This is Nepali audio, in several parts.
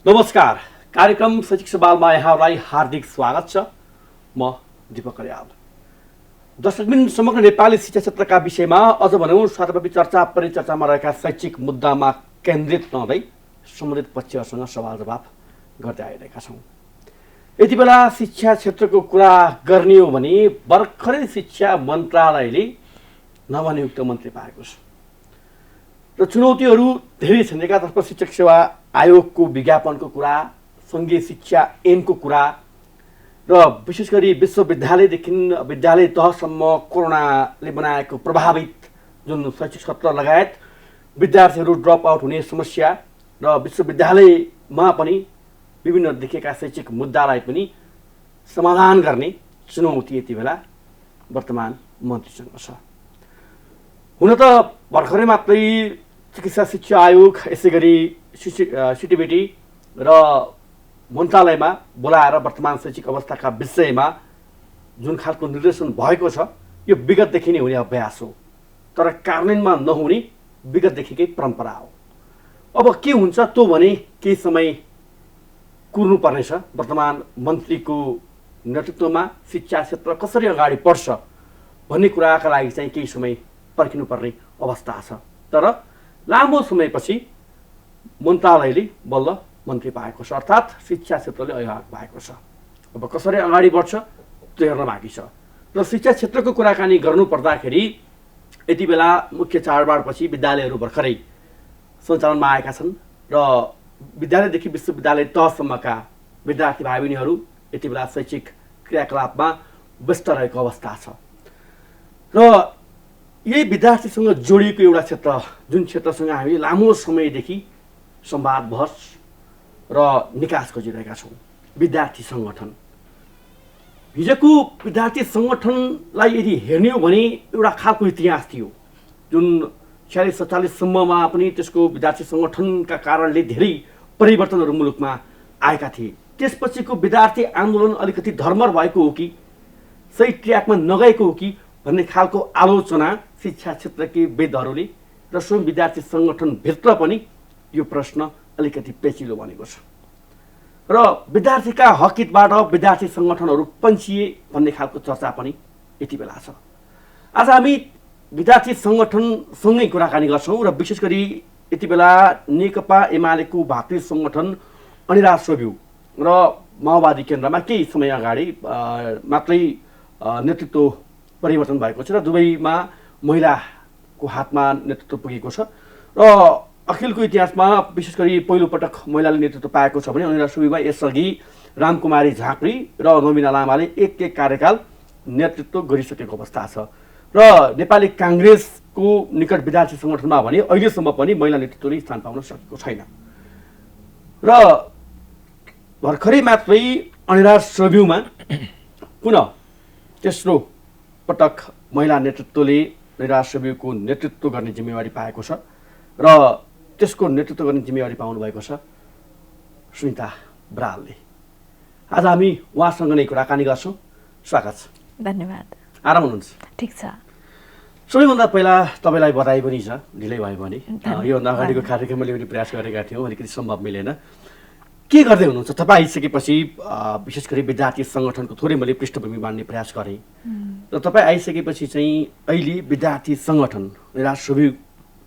नमस्कार, कार्यक्रम शैक्षिक सवालमा यहाँलाई हार्दिक स्वागत छ। म दीपक अर्याल। दर्शकबिन, समग्र नेपाली शिक्षा क्षेत्रका विषयमा अझ भनौँ सर्वव्यापी चर्चा परिचर्चामा रहेका शैक्षिक मुद्दामा केन्द्रित नहुँदै सम्बन्धित पक्षहरूसँग सवाल जवाफ गर्दै आइरहेका छौँ। यति बेला शिक्षा क्षेत्रको कुरा गर्ने हो भने भर्खरै शिक्षा मन्त्रालयले नवनियुक्त मन्त्री पाएको छ र चुनौतीहरू धेरै छन्। एकातर्फ शिक्षक सेवा आयोगको विज्ञापनको कुरा, सङ्घीय शिक्षा ऐनको कुरा र विशेष गरी विश्वविद्यालयदेखि विद्यालय तहसम्म कोरोनाले बनाएको प्रभावित जुन शैक्षिक सत्र लगायत विद्यार्थीहरू ड्रप आउट हुने समस्या र विश्वविद्यालयमा पनि विभिन्न देखिएका शैक्षिक मुद्दालाई पनि समाधान गर्ने चुनौती यति बेला वर्तमान मन्त्रीसँग छ। हुन त भर्खरै मात्रै चिकित्सा शिक्षा आयोग, यसै गरी सिटिबिटी र मन्त्रालयमा बोलाएर वर्तमान शैक्षिक अवस्थाका विषयमा जुन खालको निर्देशन भएको छ यो विगतदेखि नै हुने अभ्यास हो, तर कार्यान्वयनमा नहुने विगतदेखिकै परम्परा हो। अब के हुन्छ त भने केही समय कुर्नुपर्नेछ। वर्तमान मन्त्रीको नेतृत्वमा शिक्षा क्षेत्र कसरी अगाडि बढ्छ भन्ने कुराका लागि चाहिँ केही समय पर्खिनुपर्ने अवस्था छ। तर लामो समयपछि मन्त्रालयले बल्ल मन्त्री पाएको छ, अर्थात् शिक्षा क्षेत्रले अगाडि भएको छ। अब कसरी अगाडि बढ्छ त्यो हेर्न बाँकी छ। र शिक्षा क्षेत्रको कुराकानी गर्नु पर्दाखेरि यति बेला मुख्य चाडबाडपछि विद्यालयहरू भर्खरै सञ्चालनमा आएका छन् र विद्यालयदेखि विश्वविद्यालय तहसम्मका विद्यार्थी भाइ बहिनीहरू यति बेला शैक्षिक क्रियाकलापमा व्यस्त रहेको अवस्था छ। र यही विद्यार्थीसँग जोडिएको एउटा क्षेत्र, जुन क्षेत्रसँग हामी लामो समयदेखि संवाद बहस र निकास खोजिरहेका छौँ, विद्यार्थी सङ्गठन। हिजोको विद्यार्थी सङ्गठनलाई यदि हेर्ने हो भने एउटा खालको इतिहास थियो, जुन 46-47सम्ममा पनि त्यसको विद्यार्थी सङ्गठनका कारणले धेरै परिवर्तनहरू मुलुकमा आएका थिए। त्यसपछिको विद्यार्थी आन्दोलन अलिकति धर्मर भएको हो कि सही ट्र्याकमा नगएको हो कि भन्ने खालको आलोचना शिक्षा क्षेत्रकी वेदहरूले र स्वयं विद्यार्थी सङ्गठनभित्र पनि यो प्रश्न अलिकति पेचिलो बनेको छ र विद्यार्थीका हकहितबाट विद्यार्थी सङ्गठनहरू पन्छिए भन्ने खालको चर्चा पनि यति बेला छ। आज हामी विद्यार्थी सङ्गठनसँगै कुराकानी गर्छौँ र विशेष गरी यति बेला नेकपा एमालेको भातृ सङ्गठन अनिराज सोभिउ र माओवादी केन्द्रमा केही समय अगाडि मात्रै नेतृत्व परिवर्तन भएको छ र दुवैमा महिलाको हातमा नेतृत्व पुगेको छ र अखिलको इतिहासमा विशेष गरी पहिलोपटक महिलाले नेतृत्व पाएको छ भने अनिराज सोभिउमा यसअघि रामकुमारी झाँक्री र नवीना लामाले एक कार्यकाल नेतृत्व गरिसकेको अवस्था छ र नेपाली काङ्ग्रेसको निकट विद्यार्थी सङ्गठनमा भने अहिलेसम्म पनि महिला नेतृत्वले स्थान पाउन सकेको छैन र भर्खरै मात्रै अनिराज सोभिउमा पुनः तेस्रो पटक महिला नेतृत्वले अनिराज सोभिउको नेतृत्व गर्ने जिम्मेवारी पाएको छ र त्यसको नेतृत्व गर्ने जिम्मेवारी पाउनु भएको छ सुनिता बरालले। आज हामी उहाँसँग नै कुराकानी गर्छौँ। स्वागत छ। धन्यवाद। आराम हुनुहुन्छ? ठिक छ। सबैभन्दा पहिला तपाईँलाई बधाई पनि छ, ढिलै भयो भने। योभन्दा अगाडिको कार्यक्रमले पनि प्रयास गरेका थियौँ, अलिकति सम्भव मिलेन। के गर्दै हुनुहुन्छ तपाईँ? आइसकेपछि विशेष गरी विद्यार्थी सङ्गठनको थोरै मैले पृष्ठभूमि बाँड्ने प्रयास गरेँ र तपाईँ आइसकेपछि चाहिँ अहिले विद्यार्थी सङ्गठन अनिराज सोभिउ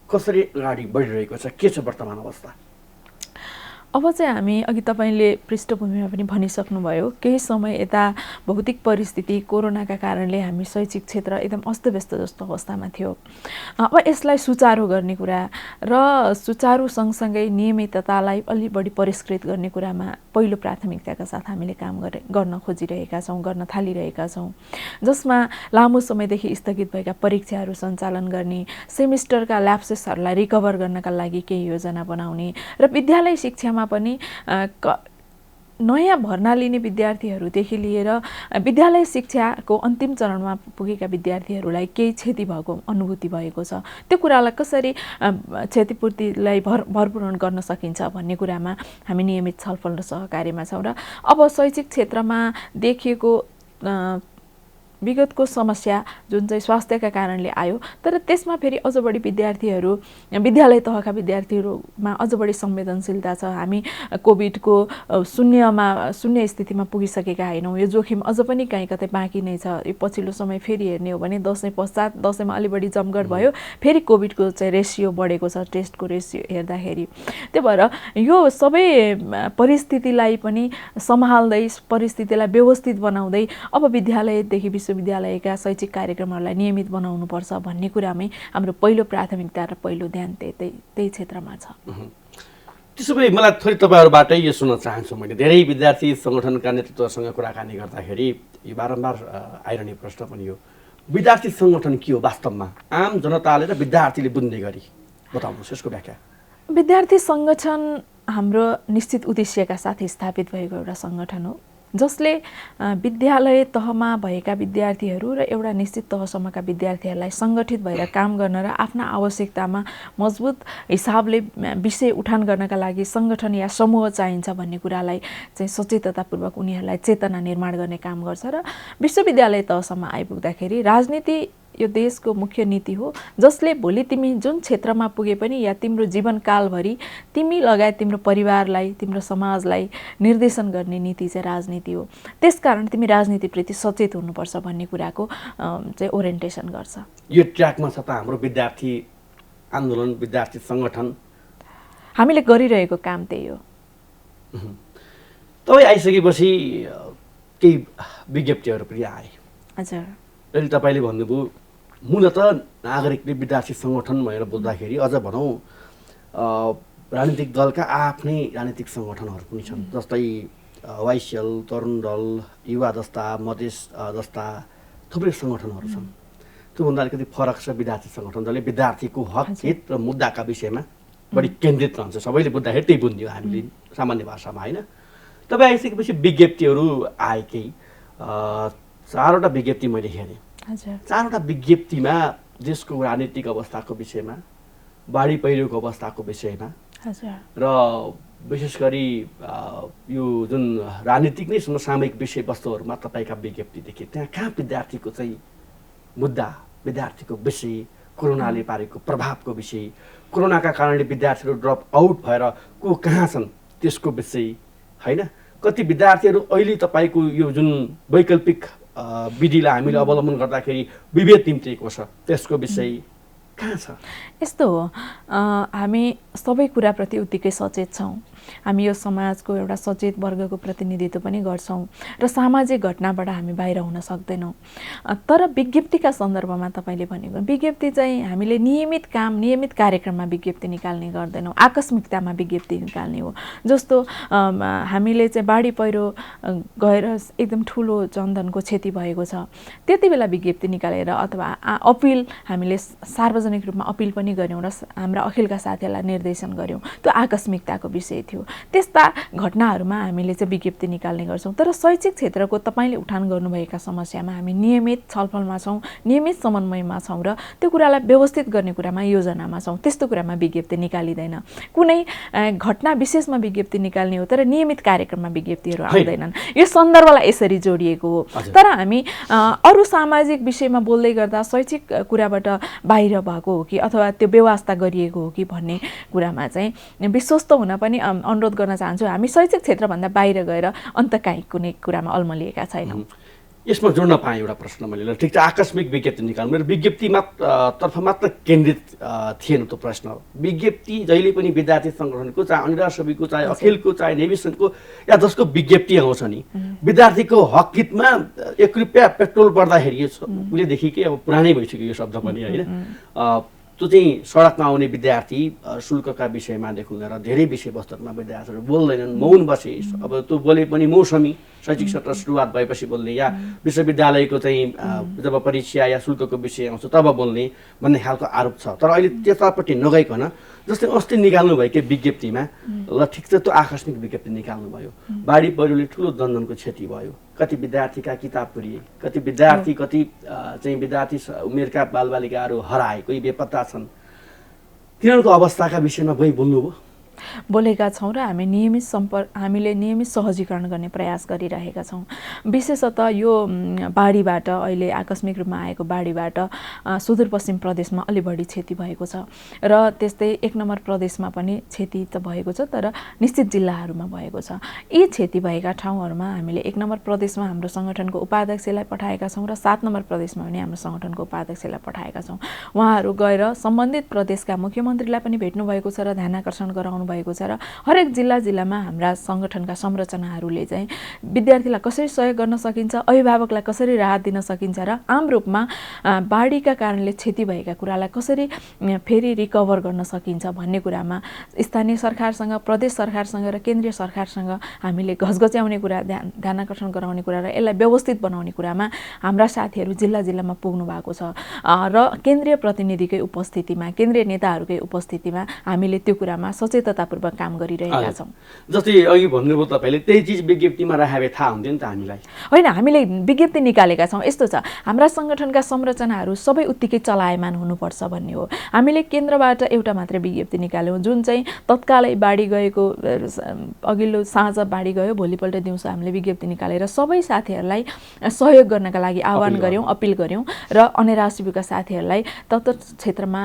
कसरी अगाडि बढिरहेको छ, के छ वर्तमान अवस्था? अब चाहिँ हामी अघि तपाईँले पृष्ठभूमिमा पनि भनिसक्नुभयो, केही समय यता भौतिक परिस्थिति कोरोनाका कारणले हामी शैक्षिक क्षेत्र एकदम अस्तव्यस्त जस्तो अवस्थामा थियो। अब यसलाई सुचारू गर्ने कुरा र सुचारू सँगसँगै नियमिततालाई अलि बढी परिष्कृत गर्ने कुरामा पहिलो प्राथमिकताका साथ हामीले काम गर्न खोजिरहेका छौँ, गर्न थालिरहेका छौँ, जसमा लामो समयदेखि स्थगित भएका परीक्षाहरू सञ्चालन गर्ने, सेमिस्टरका ल्याप्सेसहरूलाई रिकभर गर्नका लागि केही योजना बनाउने र विद्यालय शिक्षामा पनि नयाँ भर्ना लिने विद्यार्थीहरूदेखि लिएर विद्यालय शिक्षाको अन्तिम चरणमा पुगेका विद्यार्थीहरूलाई केही क्षति भएको अनुभूति भएको छ। त्यो कुरालाई कसरी क्षतिपूर्तिलाई भरपूरण गर्न सकिन्छ भन्ने कुरामा हामी नियमित छलफल र सहकार्यमा छौँ र अब शैक्षिक क्षेत्रमा देखिएको विगतको समस्या जुन चाहिँ स्वास्थ्यका कारणले आयो, तर त्यसमा फेरि अझ बढी विद्यार्थीहरू, विद्यालय तहका विद्यार्थीहरूमा अझ बढी संवेदनशीलता छ। हामी कोभिडको शून्य स्थितिमा पुगिसकेका होइनौँ। यो जोखिम अझ पनि कहीँ कतै बाँकी नै छ। यो पछिल्लो समय फेरि हेर्ने हो भने दसैँ पश्चात, दसैँमा अलि बढी जमघट भयो, फेरि कोभिडको चाहिँ रेसियो बढेको छ, टेस्टको रेसियो हेर्दाखेरि। त्यही भएर यो सबै परिस्थितिलाई पनि सम्हाल्दै, परिस्थितिलाई व्यवस्थित बनाउँदै अब विद्यालयदेखि विश्वविद्यालयका शैक्षिक कार्यक्रमहरूलाई नियमित बनाउनुपर्छ भन्ने कुरामै हाम्रो पहिलो प्राथमिकता र पहिलो ध्यान त्यही क्षेत्रमा छ। त्यसो भए मलाई थोरै तपाईँहरूबाटै यो सुन्न चाहन्छु। मैले धेरै विद्यार्थी सङ्गठनका नेतृत्वसँग कुराकानी गर्दाखेरि यो बारम्बार आइरहने प्रश्न पनि हो, विद्यार्थी सङ्गठन के हो वास्तवमा? आम जनताले र विद्यार्थीले बुझ्ने गरी बताउनुहोस् यसको व्याख्या। विद्यार्थी सङ्गठन हाम्रो निश्चित उद्देश्यका साथ स्थापित भएको एउटा सङ्गठन हो, जसले विद्यालय तहमा भएका विद्यार्थीहरू र एउटा निश्चित तहसम्मका विद्यार्थीहरूलाई सङ्गठित भएर काम गर्न र आफ्ना आवश्यकतामा मजबुत हिसाबले विषय उठान गर्नका लागि सङ्गठन या समूह चाहिन्छ भन्ने कुरालाई चाहिँ सचेततापूर्वक उनीहरूलाई चेतना निर्माण गर्ने काम गर्छ। र विश्वविद्यालय तहसम्म आइपुग्दाखेरि राजनीति यो देशको मुख्य नीति हो, जसले भोलि तिमी जुन क्षेत्रमा पुगे पनि या तिम्रो जीवनकालभरि तिमी लगायत तिम्रो परिवारलाई, तिम्रो समाजलाई निर्देशन गर्ने नीति चाहिँ राजनीति हो। त्यसकारण तिमी राजनीतिप्रति सचेत हुनुपर्छ भन्ने कुराको चाहिँ ओरिएन्टेसन गर्छ। यो ट्र्याकमा छ त हाम्रो विद्यार्थी आन्दोलन, विद्यार्थी सङ्गठन? हामीले गरिरहेको काम त्यही हो। तपाईँ आइसकेपछि केही विज्ञप्तिहरू पनि आए। हजुर। अहिले तपाईँले भन्नुभयो मूलत नागरिकले विद्यार्थी सङ्गठन भनेर बोल्दाखेरि अझ भनौँ राजनीतिक दलका आफ्नै राजनीतिक सङ्गठनहरू पनि छन्, जस्तै वाइसिएल, तरुण दल, युवा जस्ता, मधेस जस्ता थुप्रै सङ्गठनहरू छन्। त्योभन्दा अलिकति फरक छ विद्यार्थी सङ्गठन, जसले विद्यार्थीको हक, हित र मुद्दाका विषयमा बढी केन्द्रित रहन्छ। सबैले बुझ्दाखेरि त्यही बुझ्यो हामीले सामान्य भाषामा, होइन? तपाईँ आइसकेपछि विज्ञप्तिहरू आए, केही 4वटा विज्ञप्ति मैले हेरेँ। 4वटा विज्ञप्तिमा देशको राजनीतिक अवस्थाको विषयमा, बाढी पहिरोको अवस्थाको विषयमा र विशेष गरी यो जुन राजनीतिक नै समसामयिक विषयवस्तुहरूमा तपाईँका विज्ञप्ति देखे। त्यहाँ कहाँ विद्यार्थीको चाहिँ मुद्दा, विद्यार्थीको विषय, कोरोनाले पारेको प्रभावको विषय, कोरोनाका कारणले विद्यार्थीहरू ड्रप आउट भएर को कहाँ छन् त्यसको विषय, होइन? कति विद्यार्थीहरू अहिले तपाईँको यो जुन वैकल्पिक विधिलाई हामीले अवलम्बन गर्दाखेरि विभेद निम्तिएको छ त्यसको विषय कहाँ छ? यस्तो हो, हामी सबै कुराप्रति उत्तिकै सचेत छौँ। हामी यो समाजको एउटा सचेत वर्गको प्रतिनिधित्व पनि गर्छौँ र सामाजिक घटनाबाट हामी बाहिर हुन सक्दैनौँ। तर विज्ञप्तिका सन्दर्भमा तपाईँले भनेको विज्ञप्ति चाहिँ हामीले नियमित काम, नियमित कार्यक्रममा विज्ञप्ति निकाल्ने गर्दैनौँ, आकस्मिकतामा विज्ञप्ति निकाल्ने हो। जस्तो हामीले चाहिँ बाढी पहिरो गएर एकदम ठुलो जनधनको क्षति भएको छ, त्यति बेला विज्ञप्ति निकालेर अथवा अपिल हामीले सार्वजनिक रूपमा अपिल पनि गऱ्यौँ र हाम्रा अखिलका साथीहरूलाई निर्देशन गऱ्यौँ। त्यो आकस्मिकताको विषय थियो। त्यस्ता घटनाहरूमा हामीले चाहिँ विज्ञप्ति निकाल्ने गर्छौँ। तर शैक्षिक क्षेत्रको तपाईँले उठान गर्नुभएका समस्यामा हामी नियमित छलफलमा छौँ, नियमित समन्वयमा छौँ र त्यो कुरालाई व्यवस्थित गर्ने कुरामा योजनामा छौँ। त्यस्तो कुरामा विज्ञप्ति निकालिँदैन। कुनै घटना विशेषमा विज्ञप्ति निकाल्ने हो, तर नियमित कार्यक्रममा विज्ञप्तिहरू आउँदैनन्। यो सन्दर्भलाई यसरी जोडिएको हो। तर हामी अरू सामाजिक विषयमा बोल्दै गर्दा शैक्षिक कुराबाट बाहिर भएको हो कि अथवा त्यो व्यवस्था गरिएको हो कि भन्ने कुरामा चाहिँ विश्वस्त हुन पनि अनुरोध गर्न चाहन्छु। हामी शैक्षिक क्षेत्रभन्दा बाहिर गएर अन्तकालिक कुनै कुरामा अल्मलिएका छैनौँ। यसमा जोड्न पाएँ एउटा प्रश्न मैले। ठिक छ, आकस्मिक विज्ञप्ति निकाल्नु, मेरो विज्ञप्तिमा तर्फ मात्र केन्द्रित थिएन त्यो प्रश्न। विज्ञप्ति जहिले पनि विद्यार्थी सङ्गठनको, चाहे अनिरा सभीको, चाहे अखिलको, चाहे नेविसनको या जसको विज्ञप्ति आउँछ नि, विद्यार्थीको हक हितमा 1 रुपियाँ पेट्रोल पर्दाखेरि उहिलेदेखि के अब पुरानै भइसक्यो यो शब्द पनि, होइन? त्यो चाहिँ सडकमा आउने विद्यार्थी शुल्कका विषयमादेखि लिएर धेरै विषयवस्तुहरूमा विद्यार्थीहरू बोल्दैनन्, मौन बसे। अब त्यो बोले पनि मौसमी शैक्षिक सत्र सुरुवात भएपछि बोल्ने, या विश्वविद्यालयको चाहिँ जब परीक्षा या शुल्कको विषय आउँछ तब बोल्ने भन्ने खालको आरोप छ। तर अहिले त्यतापट्टि नगइकन जस्तै अस्ति निकाल्नुभएकै विज्ञप्तिमा ल ठिक छ, त्यो आकस्मिक विज्ञप्ति निकाल्नुभयो, बाढी पहिरोले ठुलो जनधनको क्षति भयो, कति विद्यार्थीका किताब पुरिए, कति विद्यार्थी चाहिँ विद्यार्थी उमेरका बालबालिकाहरू हराए, कोही बेपत्ता छन्, तिनीहरूको अवस्थाका विषयमा कोही बोल्नुभयो? बोलेका छौँ र हामीले नियमित सहजीकरण गर्ने प्रयास गरिरहेका छौँ। विशेषतः यो बाढीबाट अहिले आकस्मिक रूपमा आएको बाढीबाट सुदूरपश्चिम प्रदेशमा अलि बढी क्षति भएको छ र त्यस्तै 1 नम्बर प्रदेशमा पनि क्षति त भएको छ, तर निश्चित जिल्लाहरूमा भएको छ। यी क्षति भएका ठाउँहरूमा हामीले 1 नम्बर प्रदेशमा हाम्रो सङ्गठनको उपाध्यक्षलाई पठाएका छौँ र 7 नम्बर प्रदेशमा पनि हाम्रो सङ्गठनको उपाध्यक्षलाई पठाएका छौँ। उहाँहरू गएर सम्बन्धित प्रदेशका मुख्यमन्त्रीलाई पनि भेट्नु भएको छ र ध्यानाकर्षण गराउनु भएको छ र हरेक जिल्लामा हाम्रा सङ्गठनका संरचनाहरूले चाहिँ विद्यार्थीलाई कसरी सहयोग गर्न सकिन्छ, अभिभावकलाई कसरी राहत दिन सकिन्छ र आम रूपमा बाढीका कारणले क्षति भएका कुरालाई कसरी फेरि रिकभर गर्न सकिन्छ भन्ने कुरामा स्थानीय सरकारसँग, प्रदेश सरकारसँग र केन्द्रीय सरकारसँग हामीले घचघच्याउने कुरा, ध्यानाकर्षण गराउने कुरा र यसलाई व्यवस्थित बनाउने कुरामा हाम्रा साथीहरू जिल्लामा पुग्नु भएको छ र केन्द्रीय प्रतिनिधिकै उपस्थितिमा, केन्द्रीय नेताहरूकै उपस्थितिमा हामीले त्यो कुरामा सचेततापूर्वक काम गरिरहेका छौँ। जस्तै अघि भन्नुभयो तपाईँले, त्यही चिज विज्ञप्तिमा राखे थाहा हुन्थ्यो नि त हामीलाई। होइन, हामीले विज्ञप्ति निकालेका छौँ। यस्तो छ, हाम्रा सङ्गठनका संरचनाहरू सबै उत्तिकै चलायमान हुनुपर्छ भन्ने हो। हामीले केन्द्रबाट एउटा मात्रै विज्ञप्ति निकाल्यौँ, जुन चाहिँ तत्कालै बाढी गएको अघिल्लो साँझ बाढी गयो, भोलिपल्ट दिउँसो हामीले विज्ञप्ति निकालेर सबै साथीहरूलाई सहयोग गर्नका लागि आह्वान गऱ्यौँ, अपिल गऱ्यौँ र अनेरासिबीका साथीहरूलाई तत्त क्षेत्रमा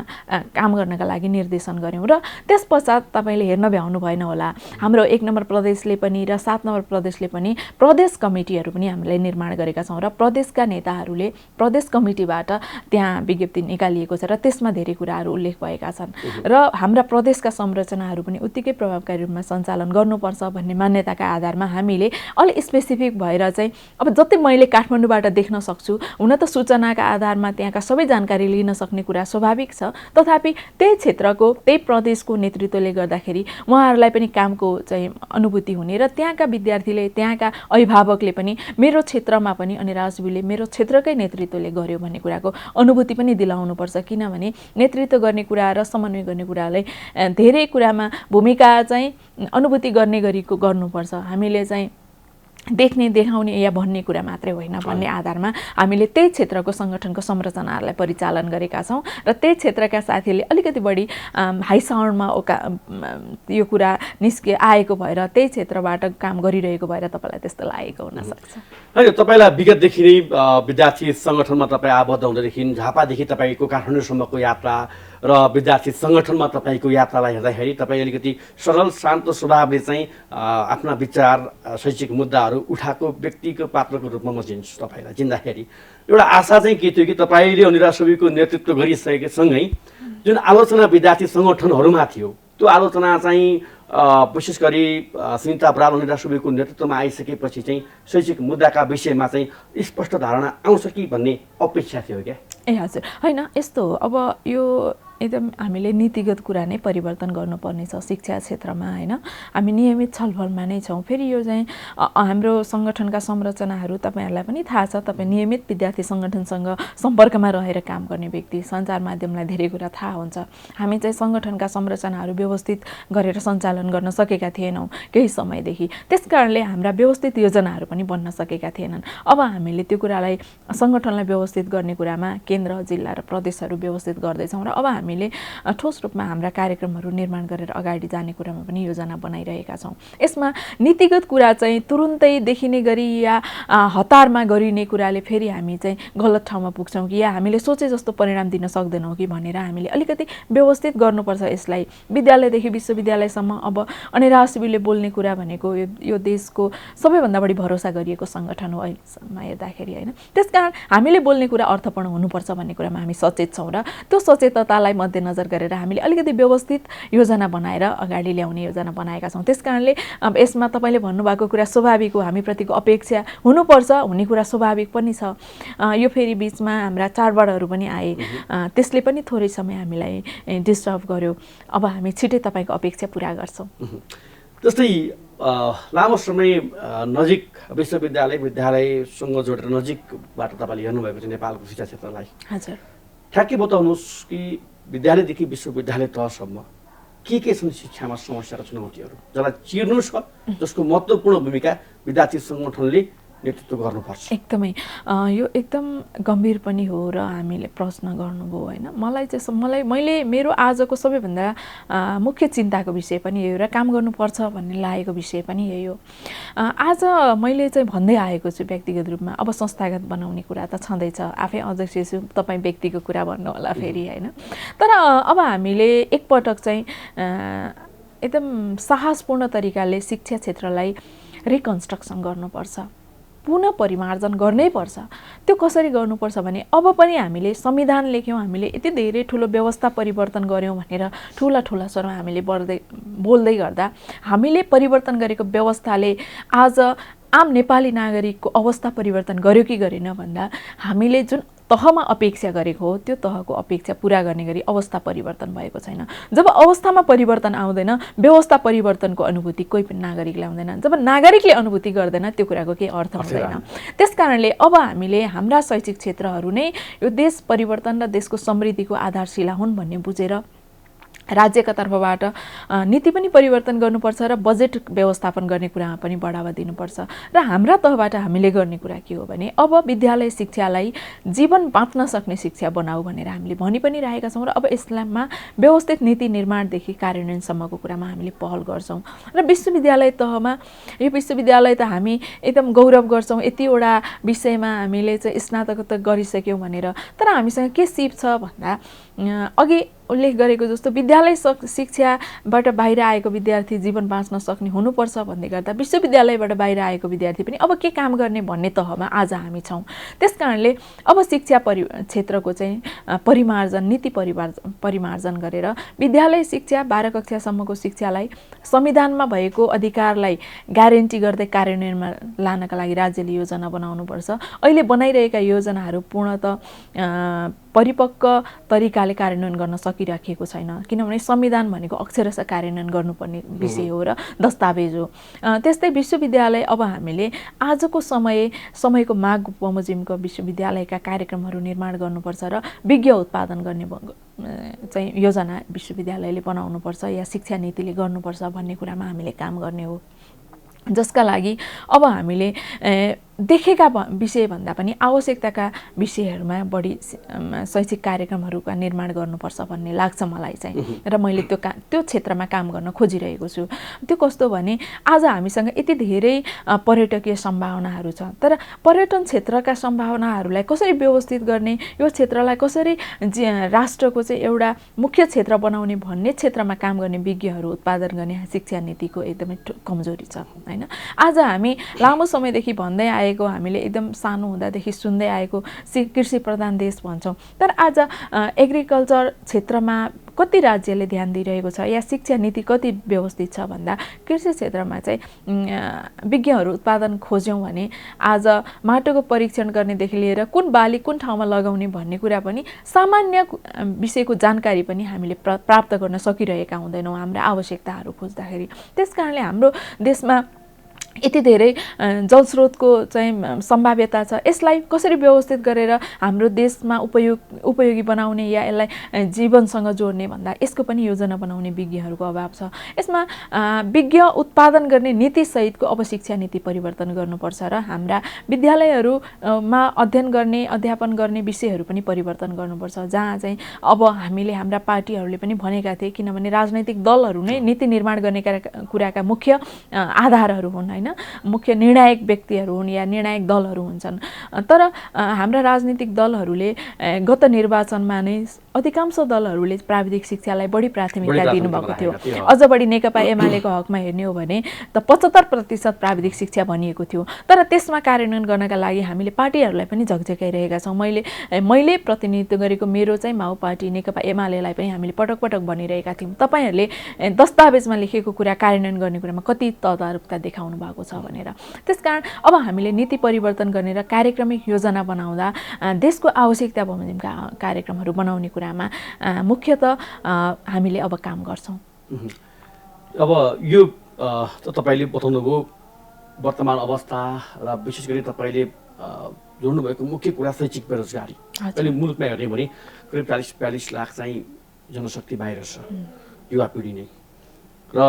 काम गर्नका लागि निर्देशन गऱ्यौँ। र त्यस पश्चात तपाईँले हेर्न भ्याउनु भएन होला, हाम्रो 1 नम्बर प्रदेशले पनि र 7 नम्बर प्रदेशले पनि प्रदेश कमिटीहरू पनि हामीले निर्माण गरेका छौँ र प्रदेशका नेताहरूले प्रदेश कमिटीबाट त्यहाँ विज्ञप्ति निकालिएको छ र त्यसमा धेरै कुराहरू उल्लेख भएका छन् र हाम्रा प्रदेशका संरचनाहरू पनि उत्तिकै प्रभावकारी रूपमा सञ्चालन गर्नुपर्छ भन्ने मान्यताका आधारमा हामीले अलि स्पेसिफिक भएर चाहिँ अब जति मैले काठमाडौँबाट देख्न सक्छु, हुन त सूचनाका आधारमा त्यहाँका सबै जानकारी लिन सक्ने कुरा स्वाभाविक छ, तथापि त्यही क्षेत्रको, त्यही प्रदेशको नेतृत्वले गर्दाखेरि उहाँहरूलाई पनि कामको चाहिँ अनुभूति हुने र त्यहाँका विद्यार्थीले, त्यहाँका अभिभावकले पनि मेरो क्षेत्रमा पनि अनि राजवीले मेरो क्षेत्रकै नेतृत्वले गर्यो भन्ने कुराको अनुभूति पनि दिलाउनुपर्छ। किनभने नेतृत्व गर्ने कुरा र समन्वय गर्ने कुरालाई धेरै कुरामा भूमिका चाहिँ अनुभूति गर्ने गरीको गर्नुपर्छ। हामीले चाहिँ देख्ने, देखाउने या भन्ने कुरा मात्रै होइन भन्ने आधारमा हामीले त्यही क्षेत्रको सङ्गठनको संरचनाहरूलाई परिचालन गरेका छौँ र त्यही क्षेत्रका साथीहरूले अलिकति बढी हाई साउन्डमा यो कुरा आएको भएर त्यही क्षेत्रबाट काम गरिरहेको भएर तपाईँलाई त्यस्तो लागेको हुनसक्छ। होइन, तपाईँलाई विगतदेखि नै विद्यार्थी सङ्गठनमा तपाईँ आबद्ध हुँदैदेखि झापादेखि तपाईँको काठमाडौँसम्मको यात्रा र विद्यार्थी सङ्गठनमा तपाईँको यात्रालाई हेर्दाखेरि तपाईँ अलिकति सरल शान्त स्वभावले चाहिँ आफ्ना विचार, शैक्षिक मुद्दाहरू उठाएको व्यक्तिको पात्रको रूपमा म चिन्छु तपाईँलाई। चिन्दाखेरि एउटा आशा चाहिँ के थियो कि तपाईँले अनिरासबीको नेतृत्व गरिसकेसँगै जुन आलोचना विद्यार्थी सङ्गठनहरूमा थियो, त्यो आलोचना चाहिँ विशेष गरी सुनिता बराल अनिरासबीको नेतृत्वमा आइसकेपछि चाहिँ शैक्षिक मुद्दाका विषयमा चाहिँ स्पष्ट धारणा आउँछ कि भन्ने अपेक्षा थियो क्या? ए हजुर, होइन, यस्तो हो, अब यो एकदम हामीले नीतिगत कुरा नै परिवर्तन गर्नुपर्ने छ शिक्षा क्षेत्रमा, होइन। हामी नियमित छलफलमा नै छौँ। फेरि यो चाहिँ हाम्रो सङ्गठनका संरचनाहरू तपाईँहरूलाई पनि थाहा छ, तपाईँ नियमित विद्यार्थी सङ्गठनसँग सम्पर्कमा रहेर काम गर्ने व्यक्ति, सञ्चार माध्यमलाई धेरै कुरा थाहा हुन्छ। हामी चाहिँ सङ्गठनका संरचनाहरू व्यवस्थित गरेर सञ्चालन गर्न सकेका थिएनौँ केही समयदेखि, त्यस कारणले हाम्रा व्यवस्थित योजनाहरू पनि बन्न सकेका थिएनन्। अब हामीले त्यो कुरालाई, सङ्गठनलाई व्यवस्थित गर्ने कुरामा केन्द्र, जिल्ला र प्रदेशहरू व्यवस्थित गर्दैछौँ र अब हामीले ठोस रूपमा हाम्रा कार्यक्रमहरू निर्माण गरेर अगाडि जाने कुरामा पनि योजना बनाइरहेका छौँ। यसमा नीतिगत कुरा चाहिँ तुरुन्तै देखिने गरी या हतारमा गरिने कुराले फेरि हामी चाहिँ गलत ठाउँमा पुग्छौँ कि या हामीले सोचे जस्तो परिणाम दिन सक्दैनौँ कि भनेर हामीले अलिकति व्यवस्थित गर्नुपर्छ यसलाई। विद्यालयदेखि विश्वविद्यालयसम्म अब अनिरासबीले बोल्ने कुरा भनेको यो देशको सबैभन्दा बढी भरोसा गरिएको सङ्गठन हो अहिलेसम्म हेर्दाखेरि, होइन। त्यसकारण हामीले बोल्ने कुरा अर्थपूर्ण हुनुपर्छ भन्ने कुरामा हामी सचेत छौँ र त्यो सचेततालाई मध्यनजर गरेर हामीले अलिकति व्यवस्थित योजना बनाएर अगाडि ल्याउने योजना बनाएका छौँ। त्यसकारणले अब यसमा तपाईँले भन्नुभएको कुरा स्वाभाविक हो, हामीप्रतिको अपेक्षा हुनुपर्छ, हुने कुरा स्वाभाविक पनि छ। यो फेरि बिचमा हाम्रा चाडबाडहरू पनि आए, त्यसले पनि थोरै समय हामीलाई डिस्टर्ब गर्यो। अब हामी छिटै तपाईँको अपेक्षा पुरा गर्छौँ। जस्तै लामो समय नजिक विद्यालयसँग जोडेर नजिकबाट तपाईँले हेर्नुभएको छ नेपालको शिक्षा क्षेत्रलाई। हजुर, ठ्याक्कै बताउनुहोस् कि विद्यालयदेखि विश्वविद्यालय तहसम्म के छन् शिक्षामा समस्या र चुनौतीहरू जसलाई चिर्नु छ, जसको महत्त्वपूर्ण भूमिका विद्यार्थी सङ्गठनले नेतृत्व गर्नुपर्छ? एकदमै यो एकदम गम्भीर पनि हो र हामीले प्रश्न गर्नुभयो होइन। मलाई चाहिँ मैले मेरो आजको सबैभन्दा मुख्य चिन्ताको विषय पनि यही हो र काम गर्नुपर्छ भन्ने लागेको विषय पनि यही हो। आज मैले चाहिँ भन्दै आएको छु व्यक्तिगत रूपमा, अब संस्थागत बनाउने कुरा त छँदैछ, आफै अध्यक्ष छु, तपाईँ व्यक्तिको कुरा भन्नु होला फेरि होइन। तर अब हामीले एकपटक चाहिँ एकदम साहसपूर्ण तरिकाले शिक्षा क्षेत्रलाई रिकन्स्ट्रक्सन गर्नुपर्छ, पुनः परिमार्जन गर्नै पर्छ। त्यो कसरी गर्नुपर्छ भने अब पनि हामीले संविधान लेख्यौँ, हामीले यति धेरै ठुलो व्यवस्था परिवर्तन गऱ्यौँ भनेर ठुला स्वरमा हामीले बोल्दै गर्दा हामीले परिवर्तन गरेको व्यवस्थाले आज आम नेपाली नागरिकको अवस्था परिवर्तन गर्यो कि गरेन भन्दा हामीले जुन तहमा अपेक्षा गरेको हो त्यो तहको अपेक्षा पुरा गर्ने गरी अवस्था परिवर्तन भएको छैन। जब अवस्थामा परिवर्तन आउँदैन, व्यवस्था परिवर्तनको अनुभूति कोही पनि नागरिकले आउँदैन। जब नागरिकले अनुभूति गर्दैन त्यो कुराको केही अर्थ हुँदैन। त्यसकारणले अब हामीले हाम्रा शैक्षिक क्षेत्रहरू नै यो देश परिवर्तन र देशको समृद्धिको आधारशिला हुन् भन्ने बुझेर राज्यका तर्फबाट नीति पनि परिवर्तन गर्नुपर्छ र बजेट व्यवस्थापन गर्ने कुरामा पनि बढावा दिनुपर्छ। र हाम्रा तहबाट हामीले गर्ने कुरा के हो भने अब विद्यालय शिक्षालाई जीवन बाँच्न सक्ने शिक्षा बनाऊ भनेर हामीले भनि पनि रहेका छौँ र अब यसमा व्यवस्थित नीति निर्माणदेखि कार्यान्वयनसम्मको कुरामा हामीले पहल गर्छौँ। र विश्वविद्यालय तहमा यो विश्वविद्यालय त हामी एकदम गौरव गर्छौँ, यतिवटा विषयमा हामीले चाहिँ स्नातकोत्तर गरिसक्यौँ भनेर। तर हामीसँग के सिप छ भन्दा अघि उल्लेख गरेको जस्तो विद्यालय शिक्षाबाट बाहिर आएको विद्यार्थी जीवन बाँच्न सक्ने हुनुपर्छ भन्दै गर्दा विश्वविद्यालयबाट बाहिर आएको विद्यार्थी पनि अब के काम गर्ने भन्ने तहमा आज हामी छौँ। त्यसकारणले अब शिक्षा क्षेत्रको चाहिँ परिमार्जन, नीति परिमार्जन गरेर विद्यालय शिक्षा 12 कक्षासम्मको शिक्षालाई संविधानमा भएको अधिकारलाई ग्यारेन्टी गर्दै कार्यान्वयनमा लानका लागि राज्यले योजना बनाउनुपर्छ। अहिले बनाइरहेका योजनाहरू पूर्णतः परिपक्व तरिकाले कार्यान्वयन गर्न सकिराखेको छैन, किनभने संविधान भनेको अक्षरशः कार्यान्वयन गर्नुपर्ने विषय हो र दस्तावेज हो। त्यस्तै विश्वविद्यालय अब हामीले आजको समयको माग बमोजिमको विश्वविद्यालयका कार्यक्रमहरू निर्माण गर्नुपर्छ र विज्ञ उत्पादन गर्ने चाहिँ योजना विश्वविद्यालयले बनाउनुपर्छ या शिक्षा नीतिले गर्नुपर्छ भन्ने कुरामा हामीले काम गर्ने हो, जसका लागि अब हामीले देखेका विषयभन्दा पनि आवश्यकताका विषयहरूमा बढी शैक्षिक कार्यक्रमहरूका निर्माण गर्नुपर्छ भन्ने लाग्छ मलाई चाहिँ। र मैले त्यो क्षेत्रमा काम गर्न खोजिरहेको छु। त्यो कस्तो भने आज हामीसँग यति धेरै पर्यटकीय सम्भावनाहरू छ, तर पर्यटन क्षेत्रका सम्भावनाहरूलाई कसरी व्यवस्थित गर्ने, यो क्षेत्रलाई कसरी राष्ट्रको चाहिँ एउटा मुख्य क्षेत्र बनाउने भन्ने क्षेत्रमा काम गर्ने विज्ञहरू उत्पादन गर्ने शिक्षा नीतिको एकदमै कमजोरी छ होइन। आज हामी लामो समयदेखि भन्दै आएको, हामीले एकदम सानो हुँदादेखि सुन्दै आएको कृषि प्रधान देश भन्छौँ, तर आज एग्रिकल्चर क्षेत्रमा कति राज्यले ध्यान दिइरहेको छ या शिक्षा नीति कति व्यवस्थित छ भन्दा कृषि क्षेत्रमा चाहिँ विज्ञहरू उत्पादन खोज्यौँ भने आज माटोको परीक्षण गर्नेदेखि लिएर कुन बाली कुन ठाउँमा लगाउने भन्ने कुरा पनि सामान्य विषयको जानकारी पनि हामीले प्राप्त गर्न सकिरहेका हुँदैनौँ हाम्रा आवश्यकताहरू खोज्दाखेरि। त्यसकारणले हाम्रो देशमा यति धेरै जलस्रोतको चाहिँ सम्भाव्यता छ, यसलाई कसरी व्यवस्थित गरेर हाम्रो देशमा उपयोगी बनाउने या यसलाई जीवनसँग जोड्ने भन्दा यसको पनि योजना बनाउने विज्ञहरूको अभाव छ। यसमा विज्ञ उत्पादन गर्ने नीतिसहितको अब शिक्षा नीति परिवर्तन गर्नुपर्छ र हाम्रा विद्यालयहरूमा अध्ययन गर्ने अध्यापन गर्ने विषयहरू पनि परिवर्तन गर्नुपर्छ, जहाँ चाहिँ अब हामीले हाम्रा पार्टीहरूले पनि भनेका थिए, किनभने राजनैतिक दलहरू नै नीति निर्माण गर्ने कुराका मुख्य आधारहरू हुन् होइन, मुख्य निर्णायक व्यक्तिहरू हुन् या निर्णायक दलहरू हुन्छन्। तर हाम्रा राजनीतिक दलहरूले गत निर्वाचनमा नै अधिकांश दलहरूले प्राविधिक शिक्षालाई बढी प्राथमिकता दिनुभएको थियो। अझ बढी नेकपा एमालेको हकमा हेर्ने हो भने त 75% प्राविधिक शिक्षा भनिएको थियो, तर त्यसमा कार्यान्वयन गर्नका लागि हामीले पार्टीहरूलाई पनि झकझकाइरहेका छौँ। मैले प्रतिनिधित्व गरेको मेरो चाहिँ माओ पार्टी नेकपा एमालेलाई पनि हामीले पटक पटक भनिरहेका थियौँ, तपाईँहरूले दस्तावेजमा लेखेको कुरा कार्यान्वयन गर्ने कुरामा कति तदारुकता देखाउनु भएको छ भनेर। त्यसकारण अब हामीले नीति परिवर्तन गर्ने र कार्यक्रमिक योजना बनाउँदा देशको आवश्यकता बमोजिमका कार्यक्रमहरू बनाउने कुरामा मुख्यतः हामीले अब काम गर्छौँ। अब यो तपाईँले बताउनुभयो वर्तमान अवस्था र विशेष गरी तपाईँले जोड्नुभएको मुख्य कुरा शैक्षिक बेरोजगारी। अहिले मुलुकमा हेर्ने भने करिब 40-42 लाख चाहिँ जनशक्ति बाहिर छ, युवा पिँढी नै। र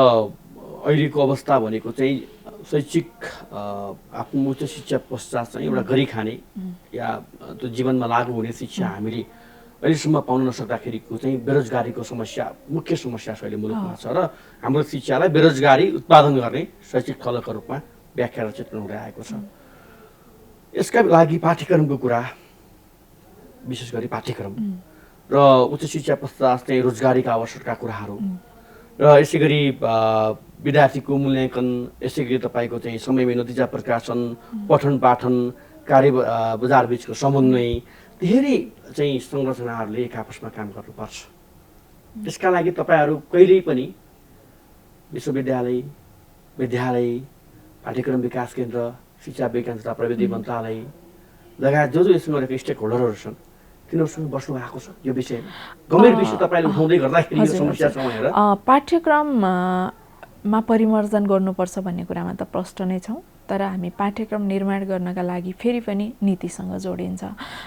अहिलेको अवस्था भनेको चाहिँ शैक्षिक आफ्नो उच्च शिक्षा पश्चात चाहिँ एउटा गरी खाने या त्यो जीवनमा लागू हुने शिक्षा हामीले अहिलेसम्म पाउन नसक्दाखेरिको चाहिँ बेरोजगारीको समस्या मुख्य समस्या छ अहिले मुलुकमा छ र हाम्रो शिक्षालाई बेरोजगारी उत्पादन गर्ने शैक्षिक फलकको रूपमा व्याख्या र चित्रण हुँदै आएको छ। यसका लागि पाठ्यक्रमको कुरा, विशेष गरी पाठ्यक्रम र उच्च शिक्षा पश्चात चाहिँ रोजगारीका अवसरका कुराहरू र यसै गरी विद्यार्थीको मूल्याङ्कन, यसै गरी तपाईँको चाहिँ समयमै नतिजा प्रकाशन, पठन पाठन, कार्य बजार बिचको समन्वय, धेरै चाहिँ संरचनाहरूले एक आपसमा काम गर्नुपर्छ। त्यसका लागि तपाईँहरू कहिल्यै पनि विश्वविद्यालय, विद्यालय, पाठ्यक्रम विकास केन्द्र, शिक्षा विज्ञान तथा प्रविधि मन्त्रालय लगायत जो यसमा रहेका स्टेक होल्डरहरू छन् तिनीहरूसँग बस्नु भएको छ यो विषयमा? गम्भीर विषय तपाईँले उठाउँदै गर्दाखेरि यो समस्या छ भनेर पाठ्यक्रममा परिमार्जन गर्नुपर्छ भन्ने कुरामा त प्रष्ट नै छौँ, तर हामी पाठ्यक्रम निर्माण गर्नका लागि फेरि पनि नीतिसँग जोडिन्छ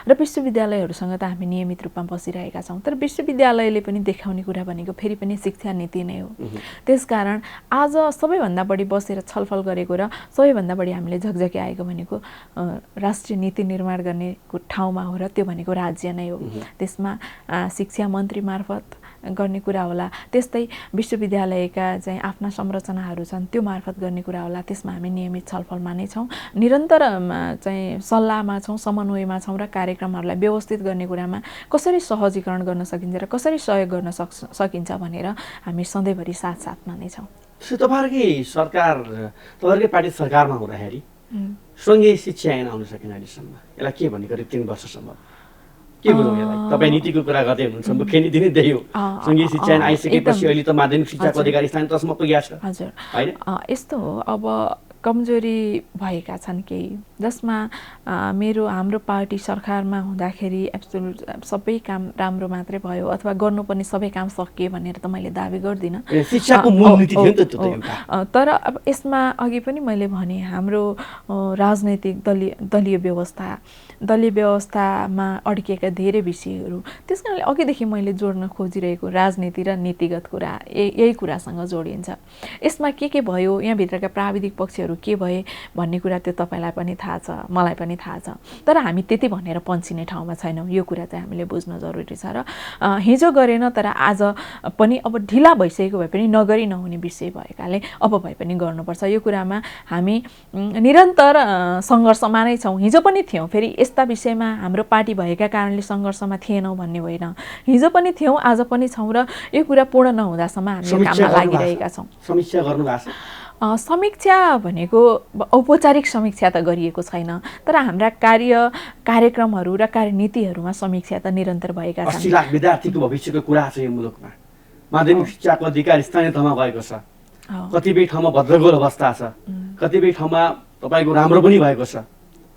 र विश्वविद्यालयहरूसँग त हामी नियमित रूपमा बसिरहेका छौँ, तर विश्वविद्यालयले पनि देखाउने कुरा भनेको फेरि पनि शिक्षा नीति नै हो। त्यसकारण आज सबैभन्दा बढी बसेर छलफल गरेको र सबैभन्दा बढी हामीले झकझकी आएको भनेको राष्ट्रिय नीति निर्माण गर्ने ठाउँमा हो र त्यो भनेको राज्य नै हो। त्यसमा शिक्षा मन्त्री मार्फत गर्ने कुरा होला, त्यस्तै विश्वविद्यालयका चाहिँ आफ्ना संरचनाहरू छन् त्यो मार्फत गर्ने कुरा होला। त्यसमा हामी नियमित छलफलमा नै छौँ, निरन्तर चाहिँ सल्लाहमा छौँ, समन्वयमा छौँ र कार्यक्रमहरूलाई व्यवस्थित गर्ने कुरामा कसरी सहजीकरण गर्न सकिन्छ र कसरी सहयोग गर्न सकिन्छ भनेर हामी सधैँभरि साथमा नै छौँ। तपाईँहरूकै सरकार, तपाईँहरूकै पार्टी सरकारमा हुँदाखेरि सङ्घीय शिक्षा ऐन आउन सकेन अहिलेसम्म, यसलाई के भन्ने करिब 3 वर्षसम्म के बुझौँ यसलाई? तपाईँ नीतिको कुरा गर्दै हुनुहुन्छ, मुख्य नीति नै त्यही हो। सङ्घीय शिक्षा ऐन आइसकेपछि अहिले त माध्यमिक शिक्षाको अधिकार स्थानीय तहसम्म पुगेको छ। हजुर, होइन यस्तो हो। अब कमजोरी भएका छन् केही, जसमा हाम्रो पार्टी सरकारमा हुँदाखेरि एब्सोल्युट सबै काम राम्रो मात्रै भयो अथवा गर्नुपर्ने सबै काम सकिए भनेर त मैले दाबी गर्दिनँ। शिक्षाको मूल नीति थियो नि त त्यो त एउटा। तर अब यसमा अघि पनि मैले भने हाम्रो राजनैतिक दलीय व्यवस्थामा अड्किएका धेरै विषयहरू, त्यस कारणले अघिदेखि मैले जोड्न खोजिरहेको राजनीति र नीतिगत कुरा यही कुरासँग जोडिन्छ। यसमा के भयो, यहाँभित्रका प्राविधिक पक्षहरू के भए भन्ने कुरा त्यो तपाईँलाई पनि थाहा छ, मलाई पनि थाहा छ, तर हामी त्यति भनेर पन्छिने ठाउँमा छैनौँ। यो कुरा चाहिँ हामीले बुझ्न जरुरी छ र हिजो गरेन तर आज पनि अब ढिला भइसकेको भए पनि नगरी नहुने विषय भएकाले अब भए पनि गर्नुपर्छ। यो कुरामा हामी निरन्तर सङ्घर्षमा नै छौँ। हिजो पनि थियौँ, फेरि यस्ता विषयमा हाम्रो पार्टी भएका कारणले सङ्घर्षमा थिएनौँ भन्ने होइन, हिजो पनि थियौँ, आज पनि छौँ र यो कुरा पूर्ण नहुँदासम्म हामी काममा लागिरहेका छौँ। समीक्षा गर्नु भएको छ? समीक्षा भनेको औपचारिक समीक्षा त गरिएको छैन, तर हाम्रा कार्यक्रमहरू र कार्यनीतिहरूमा समीक्षा त निरन्तर भएका छन्। 80 लाख विद्यार्थीको भविष्यको कुरा छ यो मुलुकमा। माध्यमिक शिक्षाको अधिकार स्थानीय तहमा भएको छ, कतिपय ठाउँमा भद्रगोल अवस्था छ, कतिपय ठाउँमा तपाईँको राम्रो पनि भएको छ।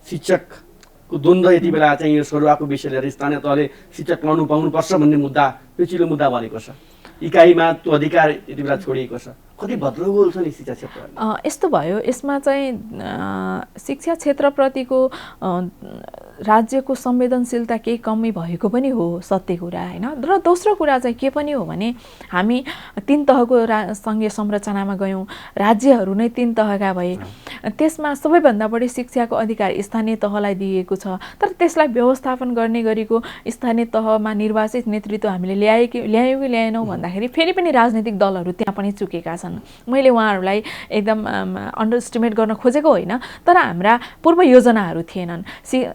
शिक्षकको द्वन्द्व यति बेला चाहिँ यो सरुवाको विषय लिएर स्थानीय तहले शिक्षक पाउनुपर्छ भन्ने मुद्दा पेचिलो मुद्दा बनेको छ। इकाइमा त्यो अधिकार यति बेला छोडिएको छ। कति भद्रगोल छ नि शिक्षा क्षेत्रमा। यस्तो भयो, यसमा चाहिँ शिक्षा क्षेत्रप्रतिको राज्यको संवेदनशीलता केही कमी भएको पनि हो, सत्य कुरा होइन। र दोस्रो कुरा चाहिँ के पनि हो भने हामी 3 तहको सङ्घीय संरचनामा गयौँ, राज्यहरू नै 3 तहका भए, त्यसमा सबैभन्दा बढी शिक्षाको अधिकार स्थानीय तहलाई दिएको छ, तर त्यसलाई व्यवस्थापन गर्ने गरेको स्थानीय तहमा निर्वाचित नेतृत्व हामीले ल्यायौँ कि ल्याएनौँ भन्दाखेरि फेरि पनि राजनीतिक दलहरू त्यहाँ पनि चुकेका छन्। मैले उहाँहरूलाई एकदम अन्डरस्टिमेट गर्न खोजेको होइन, तर हाम्रा पूर्व योजनाहरू थिएनन्।